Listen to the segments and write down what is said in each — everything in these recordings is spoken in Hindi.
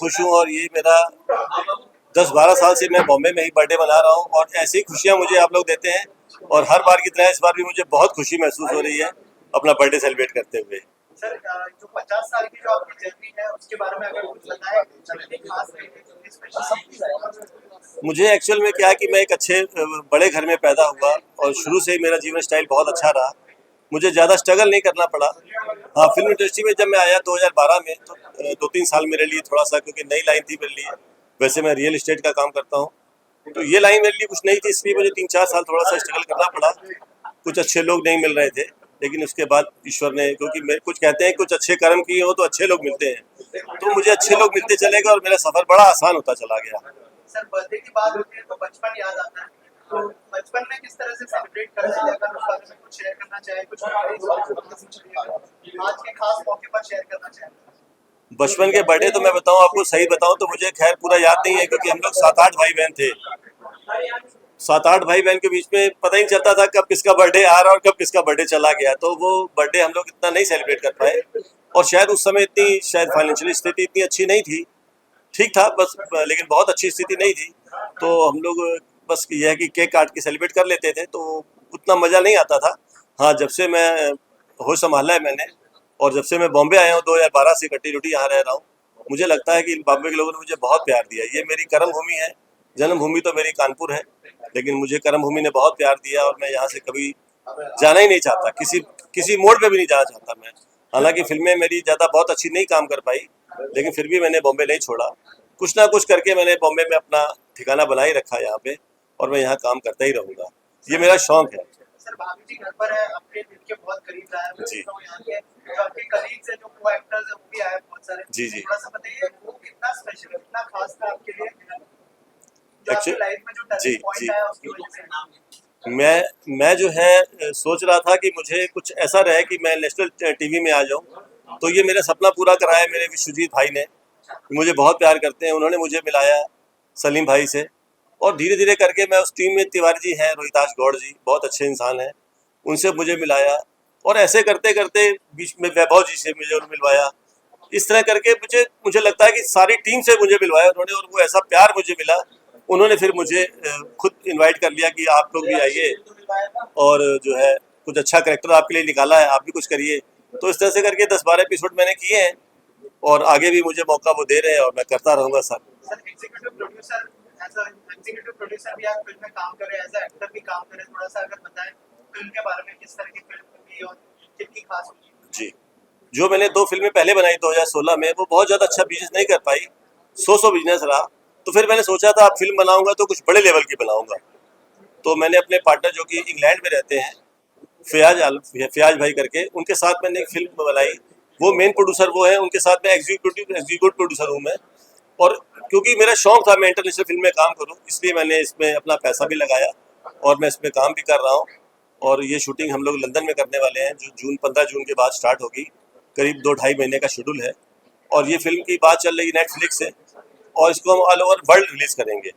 खुश हूँ और ये मेरा 10-12 साल से मैं बॉम्बे में ही बर्थडे मना रहा हूँ और ऐसी खुशियाँ मुझे आप लोग देते हैं और हर बार की तरह इस बार भी मुझे बहुत खुशी महसूस हो रही है अपना बर्थडे सेलिब्रेट करते हुए। सर जो 50 साल की जो आपकी जर्नी है उसके बारे में अगर कुछ बताएं, खास मुझे एक्चुअल में क्या है कि मैं एक अच्छे बड़े घर में पैदा हुआ और शुरू से ही मेरा जीवन स्टाइल बहुत अच्छा रहा। मुझे ज़्यादा स्ट्रगल नहीं करना पड़ा। हाँ, फिल्म इंडस्ट्री में जब मैं आया 2012 में तो 2-3 साल मेरे लिए थोड़ा सा, क्योंकि नई लाइन थी मेरे लिए। वैसे मैं रियल एस्टेट का काम करता हूँ, तो ये लाइन मेरे लिए कुछ नहीं थी, इसलिए मुझे 3-4 साल थोड़ा सा स्ट्रगल करना पड़ा। कुछ अच्छे लोग नहीं मिल रहे थे, लेकिन उसके बाद ईश्वर ने, क्योंकि मेरे कुछ कहते हैं कुछ अच्छे कर्म किए हो तो अच्छे लोग मिलते हैं, तो मुझे अच्छे लोग मिलते चले गए और मेरा सफ़र बड़ा आसान होता चला गया। सर बर्थडे की बात होती है तो बचपन याद आता है, तो बचपन में किस तरह से सेलिब्रेट करते थे, अगर उस बारे में कुछ शेयर करना चाहे, कुछ आज के खास मौके पर शेयर करना चाहे। बचपन के बर्थडे तो मैं बताऊं आपको, सही बताऊं तो मुझे खैर पूरा याद नहीं है, क्योंकि हम लोग 7-8 भाई बहन थे। 7-8 भाई बहन के बीच में पता ही नहीं चलता था कब किसका बर्थडे आ रहा और कब किसका बर्थडे चला गया, तो वो बर्थडे हम लोग इतना नहीं सेलिब्रेट कर पाए। और शायद उस समय इतनी शायद फाइनेंशियली स्थिति इतनी अच्छी नहीं थी। ठीक था बस, लेकिन बहुत अच्छी स्थिति नहीं थी, तो हम लोग बस यह है कि केक काट के सेलिब्रेट कर लेते थे, तो उतना मज़ा नहीं आता था। हाँ, जब से मैं होश संभाला है मैंने, और जब से मैं बॉम्बे आया हूँ 2012 से कट्टी रोटी यहाँ रह रहा हूँ, मुझे लगता है कि बॉम्बे के लोगों ने मुझे बहुत प्यार दिया। ये मेरी कर्म भूमि है। जन्मभूमि तो मेरी कानपुर है, लेकिन मुझे कर्म भूमि ने बहुत प्यार दिया और मैं यहाँ से कभी जाना ही नहीं चाहता, किसी किसी मोड़ पे भी नहीं जाना चाहता मैं। हालांकि फिल्में मेरी ज़्यादा बहुत अच्छी नहीं काम कर पाई, लेकिन फिर भी मैंने बॉम्बे नहीं छोड़ा। कुछ ना कुछ करके मैंने बॉम्बे में अपना ठिकाना बना ही रखा यहाँ पे, और मैं यहाँ काम करता ही रहूँगा। ये मेरा शौक है। सर भाभी जी घर पर है, आपके दिल के बहुत करीब रहा है। जी। तो यहाँ के जो आपके कलीग्स हैं, जो को एक्टर्स हैं, वो भी आए बहुत सारे। जी जी। थोड़ा सा बताइए वो कितना स्पेशल, कितना खास था आपके लिए, जो आपकी एक्चुअली लाइफ में जो जी टर्निंग पॉइंट जी, आया उसकी वजह से। मैं जो है सोच रहा था कि मुझे कुछ ऐसा रहे कि मैं नेशनल टीवी में आ जाऊँ, तो ये मेरा सपना पूरा कराया मेरे विश्वजीत भाई ने। मुझे बहुत प्यार करते हैं, उन्होंने मुझे मिलाया सलीम भाई से, और धीरे धीरे करके मैं उस टीम में, तिवारी जी हैं, रोहिताश गौड़ जी बहुत अच्छे इंसान हैं, उनसे मुझे मिलाया, और ऐसे करते करते बीच में वैभव जी से मुझे मिलवाया। इस तरह करके मुझे मुझे लगता है कि सारी टीम से मुझे मिलवाया उन्होंने, और वो ऐसा प्यार मुझे मिला। उन्होंने फिर मुझे खुद इनवाइट कर लिया कि आप लोग भी आइए, और जो है कुछ अच्छा करेक्टर आपके लिए निकाला है, आप भी कुछ करिए। तो इस तरह से करके 10-12 एपिसोड मैंने किए हैं, और आगे भी मुझे मौका वो दे रहे हैं और मैं करता रहूँगा sir. Sir executive producer, as a executive producer भी आप फिल्म में काम कर रहे हैं, एज अ एक्टर भी काम कर रहे हैं, थोड़ा सा अगर बताएं फिल्म के बारे में, किस तरह की फिल्म होगी और कितनी खास होगी। जी, जो मैंने 2 फिल्में पहले बनाई 2016 में, वो बहुत ज़्यादा अच्छा बिजनेस नहीं कर पाई, सौ बिजनेस रहा। तो फिर मैंने सोचा था अब फिल्म बनाऊंगा तो कुछ बड़े लेवल की बनाऊंगा। तो मैंने अपने पार्टनर जो कि इंग्लैंड में रहते हैं, फ़याज भाई करके, उनके साथ मैंने एक फिल्म बनाई। वो मेन प्रोड्यूसर वो हैं, उनके साथ मैं एग्जीक्यूटिव प्रोड्यूसर हूँ मैं। और क्योंकि मेरा शौक था मैं इंटरनेशनल फिल्म में काम करूँ, इसलिए मैंने इसमें अपना पैसा भी लगाया और मैं इसमें काम भी कर रहा हूँ। और ये शूटिंग हम लोग लंदन में करने वाले हैं, जो 15 जून के बाद स्टार्ट होगी। करीब 2-2.5 महीने का शेड्यूल है, और ये फिल्म की बात चल रही है नेटफ्लिक्स से, और इसको हम ऑल ओवर वर्ल्ड रिलीज करेंगे।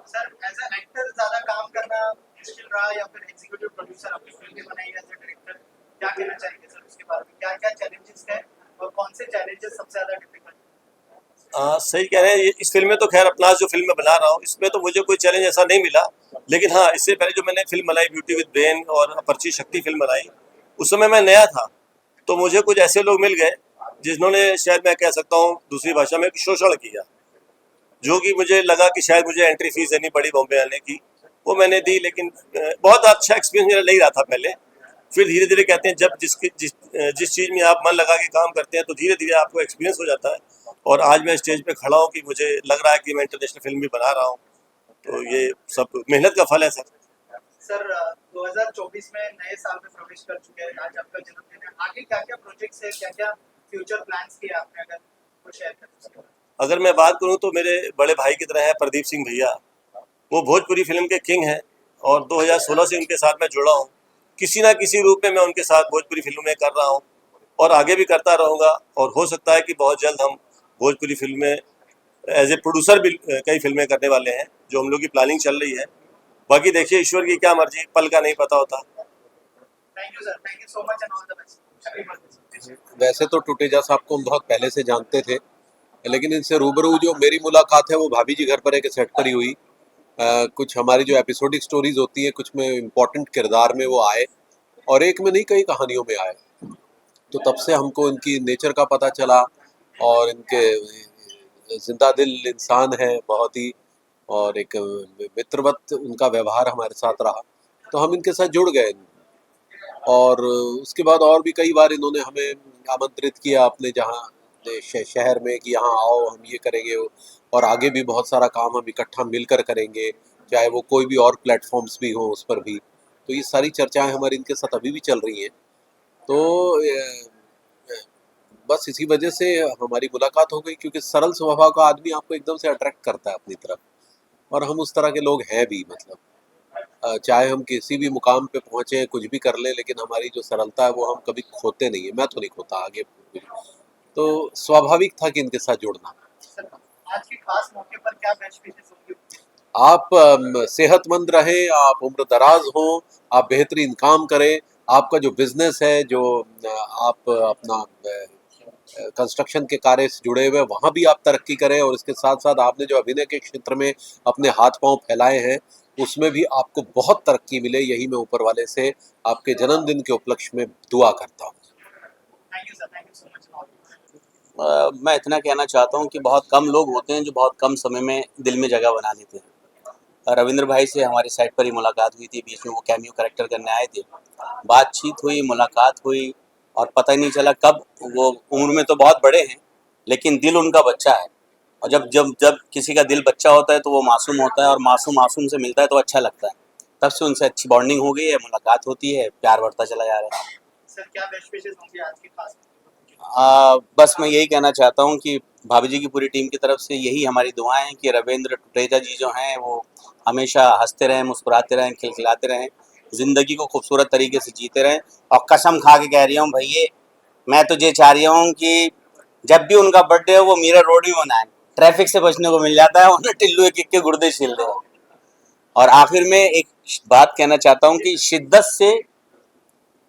सर एज अ एक्टर ज्यादा काम करना मुश्किल रहा या फिर एग्जीक्यूटिव प्रोड्यूसर अपनी फिल्म बनाई एज अ डायरेक्टर, क्या कहना चाहेंगे सर उसके बारे में, क्या क्या चैलेंजेस हैं और कौन से चैलेंजेस सबसे ज्यादा डिफिकल्ट। सही कह रहे हैं। इस फिल्म में तो खैर अपना जो फिल्म मैं बना रहा हूँ, इसमें तो मुझे कोई चैलेंज ऐसा नहीं मिला, लेकिन हाँ, इससे पहले जो मैंने फिल्म बनाई ब्यूटी विद ब्रेन और अपरिचित शक्ति फिल्म बनाई, उस समय मैं नया था, तो मुझे कुछ ऐसे लोग मिल गए जिन्होंने, शायद मैं कह सकता हूँ दूसरी भाषा में, शोषण किया, जो कि मुझे लगा कि शायद मुझे एंट्री फीस देनी पड़ी बॉम्बे आने की। वो मैंने दी, लेकिन बहुत अच्छा एक्सपीरियंस मेरा नहीं रहा था पहले। फिर धीरे धीरे कहते हैं जब जिस चीज़ में आप मन लगा के काम करते हैं, तो धीरे धीरे आपको एक्सपीरियंस हो जाता है। और आज मैं स्टेज पे खड़ा हूँ कि मुझे लग रहा है कि मैं इंटरनेशनल फिल्म भी बना रहा हूँ, तो ये सब मेहनत का फल है सर। सर 2024 में नए साल में प्रवेश कर चुके हैं, आज आपका जन्मदिन है, आगे क्या क्या प्रोजेक्ट्स है, क्या क्या फ्यूचर प्लान्स किए आपने, अगर कुछ शेयर करें। अगर मैं बात करूँ तो मेरे बड़े भाई की तरह है प्रदीप सिंह भैया, वो भोजपुरी फिल्म के किंग हैं, और 2016 से उनके साथ मैं जुड़ा हूँ। किसी ना किसी रूप में मैं उनके साथ भोजपुरी फिल्मों में कर रहा हूँ, और आगे भी करता रहूँगा। और हो सकता है कि बहुत जल्द हम भोजपुरी फिल्में एज ए प्रोड्यूसर भी कई फिल्में करने वाले हैं, जो हम लोग की प्लानिंग चल रही है। बाकी देखिए ईश्वर की क्या मर्जी, पल का नहीं पता होता। Thank you sir, thank you so much and all the best. Happy birthday. वैसे तो टुटेजा साहब को हम बहुत पहले से जानते थे, लेकिन इनसे रूबरू जो मेरी मुलाकात है वो भाभी जी घर पर एक सेट पर ही हुई। कुछ हमारी जो एपिसोडिक स्टोरीज होती है कुछ में इम्पोर्टेंट किरदार में वो आए और एक में नहीं कई कहानियों में आए। तो तब से हमको इनकी नेचर का पता चला और इनके जिंदा दिल इंसान है बहुत ही, और एक मित्रवत उनका व्यवहार हमारे साथ रहा, तो हम इनके साथ जुड़ गए। और उसके बाद और भी कई बार इन्होंने हमें आमंत्रित किया अपने जहाँ शहर में कि यहाँ आओ हम ये करेंगे, और आगे भी बहुत सारा काम हम इकट्ठा मिलकर करेंगे, चाहे वो कोई भी और प्लेटफॉर्म्स भी हों उस पर भी। तो ये सारी चर्चाएं हमारी इनके साथ अभी भी चल रही हैं। तो बस इसी वजह से हमारी मुलाकात हो गई, क्योंकि सरल स्वभाव का आदमी आपको एकदम से अट्रैक्ट करता है अपनी तरफ, और हम उस तरह के लोग हैं भी। मतलब चाहे हम किसी भी मुकाम पे पहुंचे कुछ भी कर लें, लेकिन हमारी जो सरलता है वो हम कभी खोते नहीं है। मैं तो नहीं खोता आगे। तो स्वाभाविक था कि इनके साथ जुड़ना। सर आज के खास मौके पर क्या बेस्ट विशेष होंगे? आप सेहतमंद रहें, आप उम्र दराज हों, आप बेहतरीन काम करें, आपका जो बिजनेस है, जो आप अपना कंस्ट्रक्शन के कार्य से जुड़े हुए वहाँ भी आप तरक्की करें, और इसके साथ साथ आपने जो अभिनय के क्षेत्र में अपने हाथ पांव फैलाए हैं उसमें भी आपको बहुत तरक्की मिले, यही मैं ऊपर वाले से आपके जन्मदिन के उपलक्ष्य में दुआ करता हूँ। Thank you sir, thank you so much. मैं इतना कहना चाहता हूँ कि बहुत कम लोग होते हैं जो बहुत कम समय में दिल में जगह बना लेते हैं। रविंद्र भाई से हमारी साइट पर ही मुलाकात हुई थी, बीच में वो कैमियो कैरेक्टर करने आए थे, बातचीत हुई, मुलाकात हुई, और पता ही नहीं चला कब। वो उम्र में तो बहुत बड़े हैं लेकिन दिल उनका बच्चा है, और जब जब जब किसी का दिल बच्चा होता है तो वो मासूम होता है, और मासूम मासूम से मिलता है तो अच्छा लगता है। तब से उनसे अच्छी बॉन्डिंग हो गई है, मुलाकात होती है, प्यार बढ़ता चला जा रहा है। सर क्या बेस्ट विशेष होंगे आज के खास मौके पर? बस मैं यही कहना चाहता हूँ कि भाभी जी की पूरी टीम की तरफ से यही हमारी दुआएं हैं कि रविंद्र टुटेजा जी जो हैं वो हमेशा हंसते रहें, मुस्कुराते रहें, खिलखिलाते रहें, ज़िंदगी को खूबसूरत तरीके से जीते रहें। और कसम खा के कह रही हूँ भैया, मैं तो ये चाह रही हूँ कि जब भी उनका बर्थडे हो वो मीरा रोड ही मनाएं, ट्रैफिक से बचने को मिल जाता है, वरना टिल्लू एक एक के गुर्दे छील दे। और आखिर में एक बात कहना चाहता हूँ कि शिद्दत से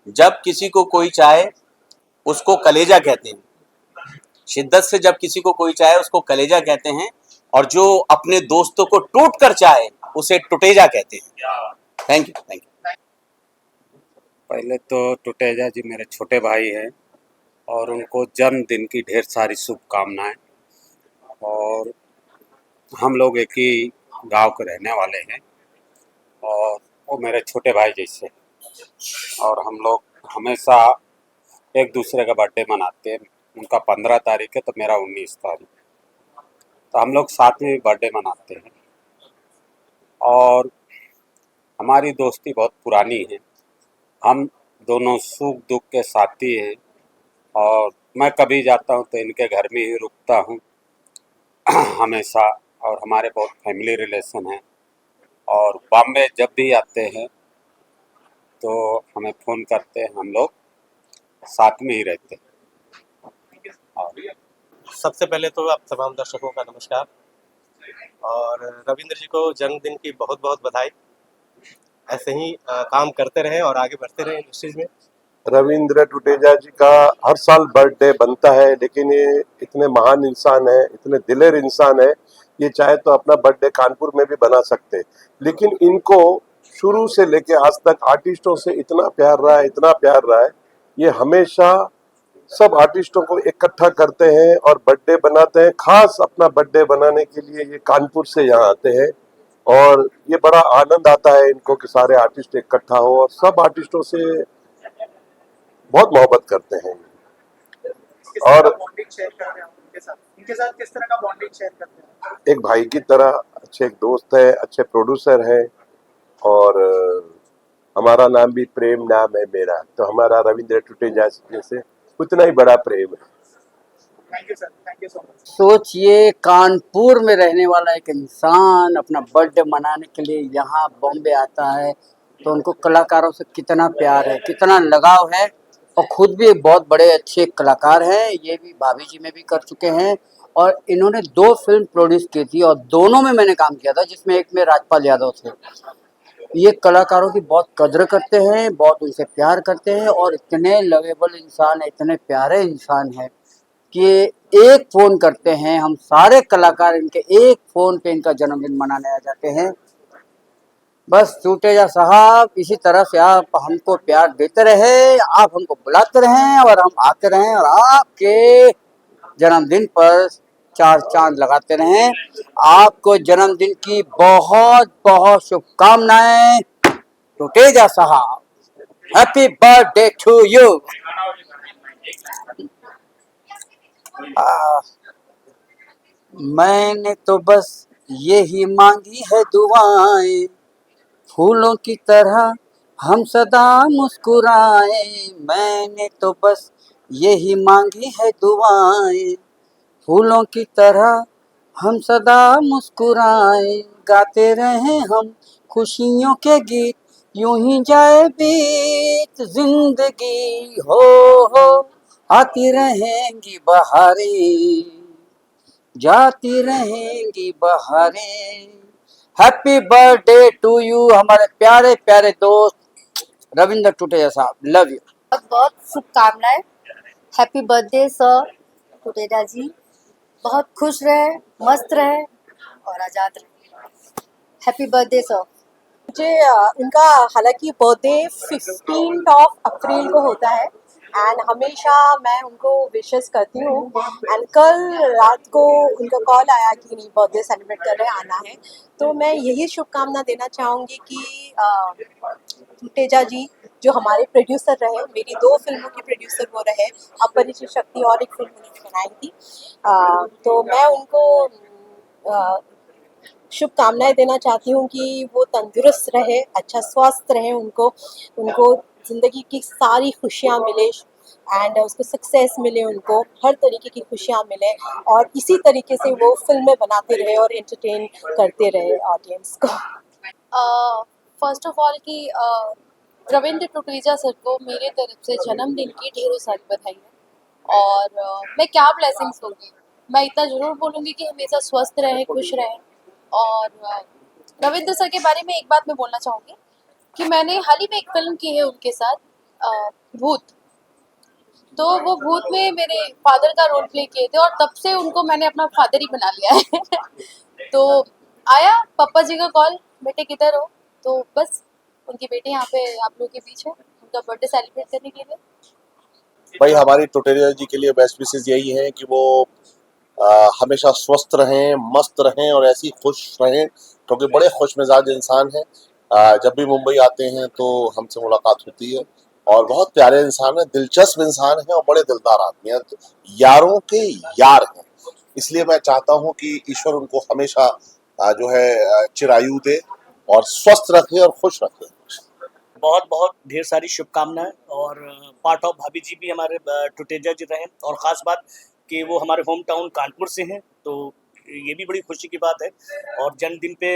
जब किसी को कोई चाहे उसको कलेजा कहते हैं। शिद्दत से जब किसी को कोई चाहे उसको कलेजा कहते हैं, और जो अपने दोस्तों को टूट कर चाहे उसे टुटेजा कहते हैं। Thank you, thank you. पहले तो टुटेजा जी मेरे छोटे भाई हैं और उनको जन्मदिन की ढेर सारी शुभकामनाएं। और हम लोग एक ही गांव के रहने वाले हैं और वो मेरे छोटे भाई जैसे, और हम लोग हमेशा एक दूसरे का बर्थडे मनाते हैं। उनका 15 तारीख है तो मेरा 19 तारीख, तो हम लोग साथ में बर्थडे मनाते हैं। और हमारी दोस्ती बहुत पुरानी है, हम दोनों सुख दुख के साथी हैं। और मैं कभी जाता हूँ तो इनके घर में ही रुकता हूँ हमेशा। और हमारे बहुत फैमिली रिलेशन हैं, और बॉम्बे जब भी आते हैं तो हमें फ़ोन करते हैं, हम लोग साथ में ही रहते हैं। और सबसे पहले तो आप तमाम दर्शकों का नमस्कार, और रविंद्र जी को जन्मदिन की बहुत बहुत बधाई। ऐसे ही काम करते रहें और आगे बढ़ते रहें इंडस्ट्रीज में। रविंद्र टुटेजा जी का हर साल बर्थडे बनता है, लेकिन ये इतने महान इंसान है, इतने दिलेर इंसान है, ये चाहे तो अपना बर्थडे कानपुर में भी बना सकते, लेकिन इनको शुरू से लेके आज तक आर्टिस्टों से इतना प्यार रहा है, इतना प्यार रहा है। ये हमेशा सब आर्टिस्टों को इकट्ठा करते हैं और बर्थडे बनाते हैं। खास अपना बर्थडे बनाने के लिए ये कानपुर से यहाँ आते हैं, और ये बड़ा आनंद आता है इनको कि सारे आर्टिस्ट इकट्ठा हो, और सब आर्टिस्टों से बहुत मोहब्बत करते हैं। और बॉन्डिंग शेयर करते हैं उनके साथ किस तरह का बॉन्डिंग शेयर करते हैं? एक भाई की तरह, अच्छे एक दोस्त है, अच्छे प्रोड्यूसर है, और हमारा नाम भी प्रेम नाम है मेरा, तो हमारा रविंद्र टुटेजा से उतना ही बड़ा प्रेम है। Thank you sir, thank you so much. सोचिए, कानपुर में रहने वाला एक इंसान अपना बर्थडे मनाने के लिए यहाँ बॉम्बे आता है, तो उनको कलाकारों से कितना प्यार है, कितना लगाव है। और खुद भी एक बहुत बड़े अच्छे कलाकार हैं, ये भी भाभी जी में भी कर चुके हैं। और इन्होंने 2 फिल्म प्रोड्यूस की थी और दोनों में मैंने काम किया था, जिसमें एक में राजपाल यादव थे। ये कलाकारों की बहुत कद्र करते हैं, बहुत उनसे प्यार करते हैं, और इतने लवेबल इंसान है, इतने प्यारे इंसान है कि एक फ़ोन करते हैं, हम सारे कलाकार इनके एक फ़ोन पे इनका जन्मदिन मनाने आ जाते हैं। बस टूटेजा साहब इसी तरह से आप हमको प्यार देते रहे, आप हमको बुलाते रहें और हम आते रहें और आपके जन्मदिन पर चार चांद लगाते रहें। आपको जन्मदिन की बहुत बहुत शुभकामनाएं टूटेजा साहब। Happy birthday to you. मैंने तो बस यही मांगी है दुआएं, फूलों की तरह हम सदा मुस्कुराएं। मैंने तो बस यही मांगी है दुआएं, फूलों की तरह हम सदा मुस्कुराएं। गाते रहें हम खुशियों के गीत, यूं ही जाए बीत जिंदगी हो आती रहेंगी बहारें, जाती रहेंगी बहारें। हैप्पी बर्थडे टू यू हमारे प्यारे प्यारे दोस्त रविंद्र टूटेजा साहब, लव यू। बहुत बहुत शुभकामनाएं। Happy birthday sir Tuteja ji. बहुत खुश रहे, मस्त रहे और आज़ाद रहे। Happy birthday sir. मुझे उनका हालांकि बर्थडे 15 अप्रैल को होता है एंड हमेशा मैं उनको विशेस करती हूँ। एंड कल रात को उनका कॉल आया कि नहीं बर्थडे सेलिब्रेट कर रहे आना है, तो मैं यही शुभकामना देना चाहूँगी कि टूटेजा जी जो हमारे प्रोड्यूसर रहे, मेरी 2 फिल्मों के प्रोड्यूसर वो रहे, अपरिचित शक्ति और एक फिल्म उन्होंने बनाई थी। तो मैं उनको शुभकामनाएं देना चाहती हूँ कि वो तंदुरुस्त रहे, अच्छा स्वस्थ रहे, उनको ज़िंदगी की सारी खुशियाँ मिले एंड उसको सक्सेस मिले, उनको हर तरीके की खुशियाँ मिले और इसी तरीके से वो फिल्में बनाते रहे और एंटरटेन करते रहे ऑडियंस को। फर्स्ट ऑफ ऑल कि रविंद्र टुटेजा सर को मेरे तरफ से जन्मदिन की ढेरों सारी बधाई है। और मैं क्या ब्लेसिंग्स दूंगी, मैं इतना ज़रूर बोलूँगी कि हमेशा स्वस्थ रहें, खुश रहें। और रविंद्र सर के बारे में एक बात मैं बोलना चाहूँगी कि मैंने हाल ही में एक फिल्म की है उनके साथ, भूत। तो वो भूत में मेरे फादर का रोल प्ले किए थे और तब से उनको मैंने अपना फादर ही बना लिया है। तो आया पापा जी का कॉल, बेटे किधर हो, तो बस उनकी बेटी यहाँ पे आप लोगों के बीच है, उनका बर्थडे सेलिब्रेट करने के लिए। भाई हमारी टुटेजा जी के लिए बेस्ट विशेष यही है कि वो हमेशा स्वस्थ रहें, मस्त रहें और ऐसे ही खुश रहें, क्योंकि बड़े खुश मिजाज इंसान हैं। जब भी मुंबई आते हैं तो हमसे मुलाकात होती है और बहुत प्यारे इंसान हैं, दिलचस्प इंसान हैं और बड़े दिलदार आदमी हैं, यारों के यार हैं। इसलिए मैं चाहता हूं कि ईश्वर उनको हमेशा जो है चिरायु दे और स्वस्थ रखे और खुश रखे। बहुत बहुत ढेर सारी शुभकामनाएं। और पार्ट ऑफ भाभी जी भी हमारे टुटेजा जी रहे और ख़ास बात कि वो हमारे होम टाउन कानपुर से हैं, तो ये भी बड़ी खुशी की बात है। और जन्मदिन पे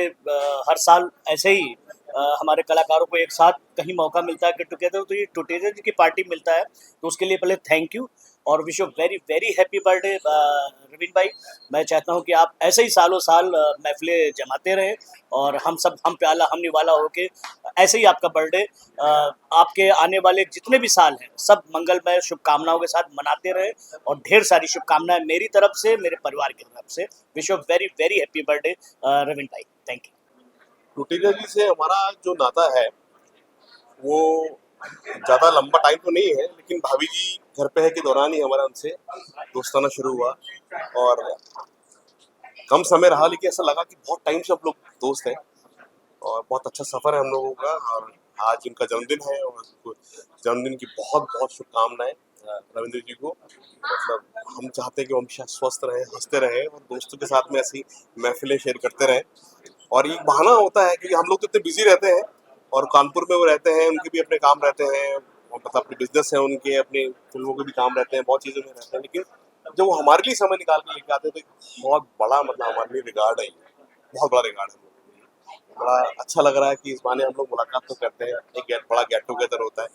हर साल ऐसे ही हमारे कलाकारों को एक साथ कहीं मौका मिलता है गेट टुगेदर, तो ये टुटेजा जी की पार्टी मिलता है, तो उसके लिए पहले थैंक यू और wish you very very happy birthday Raveen भाई। मैं चाहता हूँ कि आप ऐसे ही सालों साल महफिलें जमाते रहें और हम सब हम प्याला हम निवाला होके ऐसे ही आपका बर्थडे आपके आने वाले जितने भी साल हैं सब मंगलमय शुभकामनाओं के साथ मनाते रहे। और ढेर सारी शुभकामनाएं मेरी तरफ से, मेरे परिवार की तरफ से। Wish you very very happy birthday Raveen भाई, थैंक यू। टुटेजा जी से हमारा जो नाता है वो ज़्यादा लंबा टाइम तो नहीं है, लेकिन भाभी जी घर पे है के दौरान ही हमारा उनसे दोस्ताना शुरू हुआ और कम समय रहा, लेकिन ऐसा लगा कि बहुत टाइम से हम लोग दोस्त हैं और बहुत अच्छा सफ़र है हम लोगों का। और आज उनका जन्मदिन है और उनको जन्मदिन की बहुत बहुत शुभकामनाएं रविंद्र जी को। मतलब हम चाहते हैं कि वो हमेशा स्वस्थ रहे, हंसते रहे और दोस्तों के साथ में ऐसी महफिलें शेयर करते रहें। और एक बहाना होता है क्योंकि हम लोग तो इतने बिजी रहते हैं और कानपुर में वो रहते हैं, उनके भी अपने काम रहते हैं, मतलब अपने बिजनेस है उनके, अपने फिल्मों के भी काम रहते हैं, बहुत चीज़ों में रहते हैं, लेकिन जब वो हमारे लिए समय निकाल के लेके आते हैं तो एक बहुत बड़ा मतलब हमारे लिए रिगार्ड है, बहुत बड़ा रिगार्ड है। बड़ा अच्छा लग रहा है कि इस बहाने हम लोग मुलाकात तो करते हैं, एक बड़ा गेट टुगेदर होता है।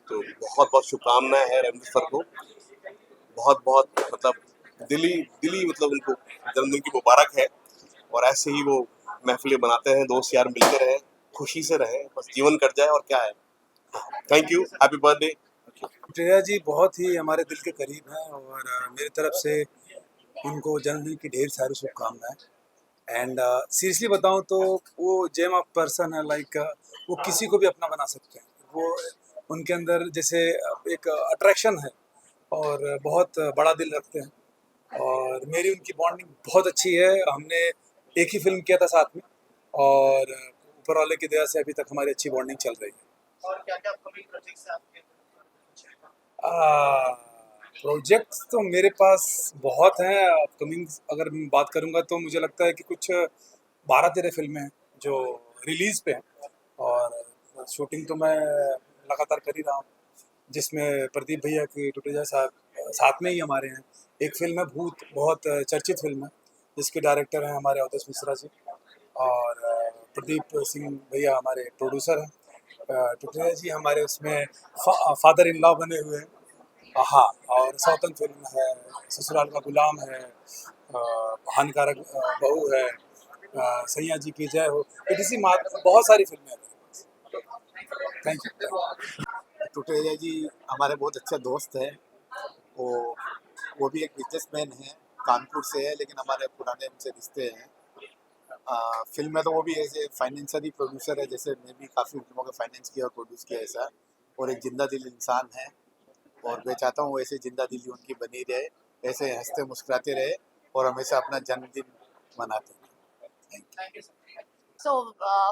तो बहुत बहुत शुभकामनाएं हैं रविंद्र सर को, बहुत बहुत मतलब दिली मतलब उनको जन्मदिन की मुबारक है। और ऐसे ही वो महफिलें बनाते हैं, दोस्त यार मिलते रहे, खुशी से रहे, बस जीवन कट जाए और क्या है। Thank you, happy birthday. Tuteja ji बहुत ही हमारे दिल के करीब हैं और मेरी तरफ से उनको जन्मदिन की ढेर सारी शुभकामनाएं। एंड सीरियसली बताऊं तो वो जेम ऑफ पर्सन है, लाइक वो किसी को भी अपना बना सकते हैं। वो उनके अंदर जैसे एक अट्रैक्शन है और बहुत बड़ा दिल रखते हैं और मेरी उनकी बॉन्डिंग बहुत अच्छी है। हमने एक ही फिल्म किया था साथ में और ऊपर वाले की दया से अभी तक हमारी अच्छी बॉन्डिंग चल रही है। और क्या क्या अपकमिंग प्रोजेक्ट्स हैं आपके? प्रोजेक्ट्स तो मेरे पास बहुत हैं। अपकमिंग अगर मैं बात करूंगा तो मुझे लगता है कि कुछ 12-13 फिल्में हैं जो रिलीज़ पे हैं और शूटिंग तो मैं लगातार कर ही रहा हूँ, जिसमें प्रदीप भैया की टुटेजा साहब साथ में ही हमारे हैं। एक फिल्म है भूत, बहुत चर्चित फिल्म है, जिसके डायरेक्टर हैं हमारे अवधेश मिश्रा जी और प्रदीप सिंह भैया हमारे प्रोड्यूसर हैं। टुटेजा जी हमारे उसमें फादर इन लॉ बने हुए हैं। हाँ, और साउथर्न फिल्म है, ससुराल का गुलाम है, हानिकारक बहू है, सैया जी की जय हो, इसी बहुत सारी फिल्में हैं। Thank you. टुटेजा जी हमारे बहुत अच्छे दोस्त हैं। वो भी एक बिजनेसमैन हैं, कानपुर से है, लेकिन हमारे पुराने उनसे रिश्ते हैं। फिल्म में तो वो भी ऐसे फाइनेंशियली प्रोड्यूसर है, जैसे मैं भी काफ़ी फिल्मों का फाइनेंस किया और प्रोड्यूस किया ऐसा। और एक जिंदा दिल इंसान है और मैं चाहता हूँ ऐसे जिंदा दिली उनकी बनी रहे, ऐसे हंसते मुस्कुराते रहे और हमेशा अपना जन्मदिन मनाते रहे। Thank you sir. So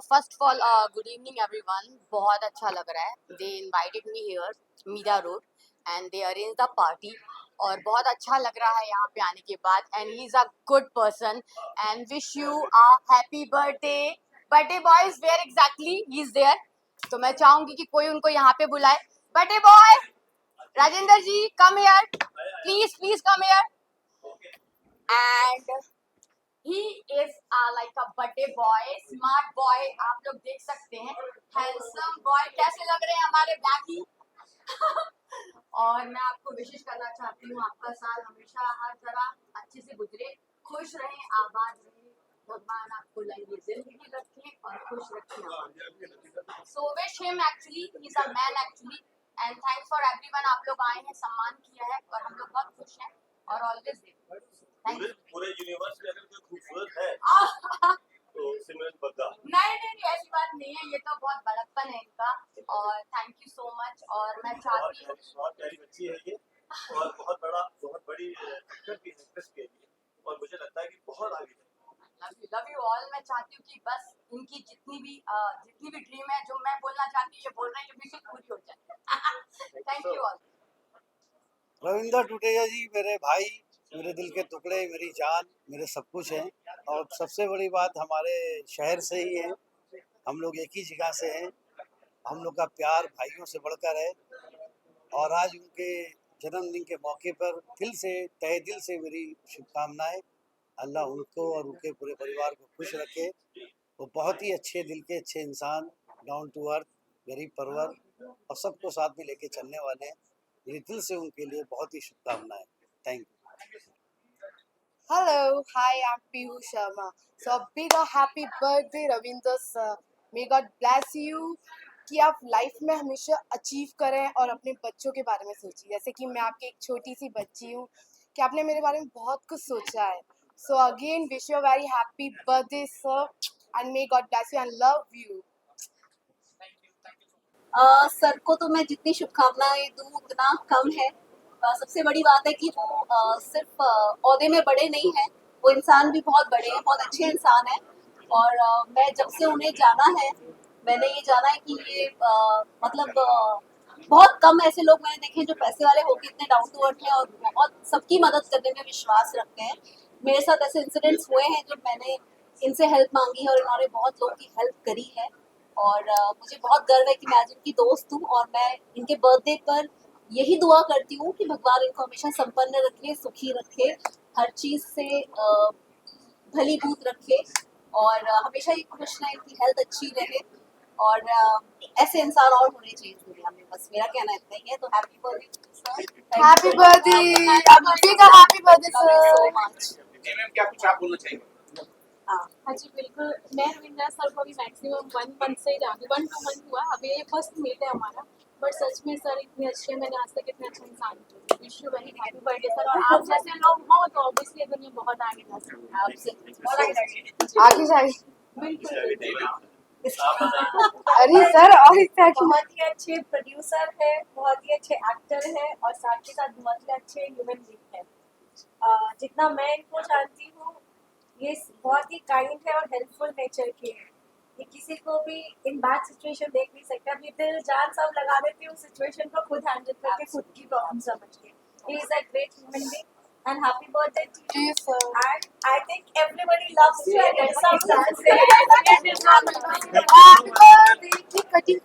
first of all, good evening everyone. बहुत अच्छा लग रहा है. They invited me here, Mira Road, and they arranged the party. और बहुत अच्छा लग रहा है यहाँ पे आने के बाद. And he's a good person. And wish you a happy birthday. Birthday boy is where exactly? He's there. तो मैं चाहूँगी कि कोई उनको यहाँ पे बुलाए. Birthday boy, Rajendra ji, come here. Please come here. And he is like a birthday boy, smart boy. आप लोग देख सकते हैं, handsome boy. कैसे लग रहे हैं हमारे ब्लैकी? और मैं आपको विशेष करना चाहती हूँ, आपका साल हमेशा हर तरह अच्छे से गुजरे, खुश रहें, आबाद रहें, भगवान आपको लंबी जिंदगी रखे और खुश रखें। So wish him actually, he's a man actually, and thanks for everyone. आप लोग आए हैं, सम्मान किया है और हम लोग बहुत खुश हैं और always there. पूरे यूनिवर्स में अगर कोई खूबसूरत है तो सिमरन बग्गा। नहीं ऐसी बात नहीं है, ये तो बहुत बड़प्पन है इनका और थैंक यू सो मच। और मैं चाहती हूँ, बहुत प्यारी बच्ची है ये और बहुत बड़ी एक्टर भी है, एक्ट्रेस भी है और मुझे लगता है कि बहुत आगे जाएगी। Love you all. मैं चाहती हूँ कि बस इनकी जितनी भी ड्रीम है, जो मैं बोलना चाहती हूँ, ये बोल रहे हैं, ये भी पूरी हो जाए। Thank you all. Ravindra Tuteja ji मेरे भाई, मेरे दिल के टुकड़े, मेरी जान, मेरे सब कुछ हैं। और सबसे बड़ी बात हमारे शहर से ही है, हम लोग एक ही जगह से हैं, हम लोग का प्यार भाइयों से बढ़कर है। और आज उनके जन्मदिन के मौके पर दिल से, तहे दिल से मेरी शुभकामनाएं। अल्लाह उनको और उनके पूरे परिवार को खुश रखे। वो बहुत ही अच्छे दिल के अच्छे इंसान, डाउन टू अर्थ, गरीब परवर और सबको साथ में लेके चलने वाले हैं। मेरे दिल से उनके लिए बहुत ही शुभकामनाएं। Thank you. Hello, hi, I'm Piyush Sharma. So a big happy birthday, Ravinder sir. May God bless you कि आप लाइफ में हमेशा अचीव करें और अपने बच्चों के बारे में सोचिए। जैसे कि मैं आपकी एक छोटी सी बच्ची हूँ कि आपने मेरे बारे में बहुत कुछ सोचा है। So again, wish you a very happy birthday, sir, and may God bless you and love you. Sir को तो मैं जितनी शुभकामनाएं दूं उतना कम है। सबसे बड़ी बात है कि वो सिर्फ ओहदे में बड़े नहीं हैं, वो इंसान भी बहुत बड़े हैं, बहुत अच्छे इंसान हैं। और मैं जब से उन्हें जाना है, मैंने ये जाना है कि ये बहुत कम ऐसे लोग मैंने देखे जो पैसे वाले होकर इतने डाउन टू अर्थ हैं और बहुत सबकी मदद करने में विश्वास रखते हैं। मेरे साथ ऐसे इंसिडेंट्स हुए हैं जब मैंने इनसे हेल्प मांगी है और इन्होंने बहुत लोगों की हेल्प करी है। और मुझे बहुत गर्व है कि मैं आज इनकी दोस्त हूँ और मैं इनके बर्थडे पर यही दुआ करती हूँ कि भगवान इनको हमेशा संपन्न रखे, सुखी रखे, हर चीज़ से भलीभूत रखे और हमेशा ये खुश रहें, इनकी हेल्थ अच्छी रहे और ऐसे इंसान और होने चाहिए दुनिया में। बस मेरा कहना इतना ही है। तो happy birthday, Happy birthday, happy birthday sir. So much. जी मैम, क्या कुछ आप बोलना चाहेंगे? हाँ जी बिल्कुल। मैं रविंद्र सर को अभी मैक्सिमम 1 मंथ से ही जानती हूँ, 1-2 मंथ हुआ, अभी ये फर्स्ट मीट है हमारा। बट सच में सर इतने अच्छे, मैंने आज तक इतने अच्छे इंसान नहीं wish you very happy birthday sir. और आप जैसे लोग हो तो ऑब्वियसली दुनिया बहुत आगे जा सकती है आपसे। आगे जाए बिल्कुल। अरे सर और क्या बहुत ही अच्छे प्रोड्यूसर है, बहुत ही अच्छे एक्टर है और साथ के साथ बहुत ही अच्छे ह्यूमन बीइंग है। जितना मैं इनको जानती हूँ, ये बहुत ही काइंड है और हेल्पफुल नेचर के है। ये किसी को भी इन बैड सिचुएशन देख नहीं सकता, अपनी दिल जान सब लगा देते हैं उस सिचुएशन को खुद हैंडल करके, खुद की प्रॉब्लम समझ के। He is a great human being and happy birthday to you sir. And I think everybody loves you and some dance. happy birthday की कटिंग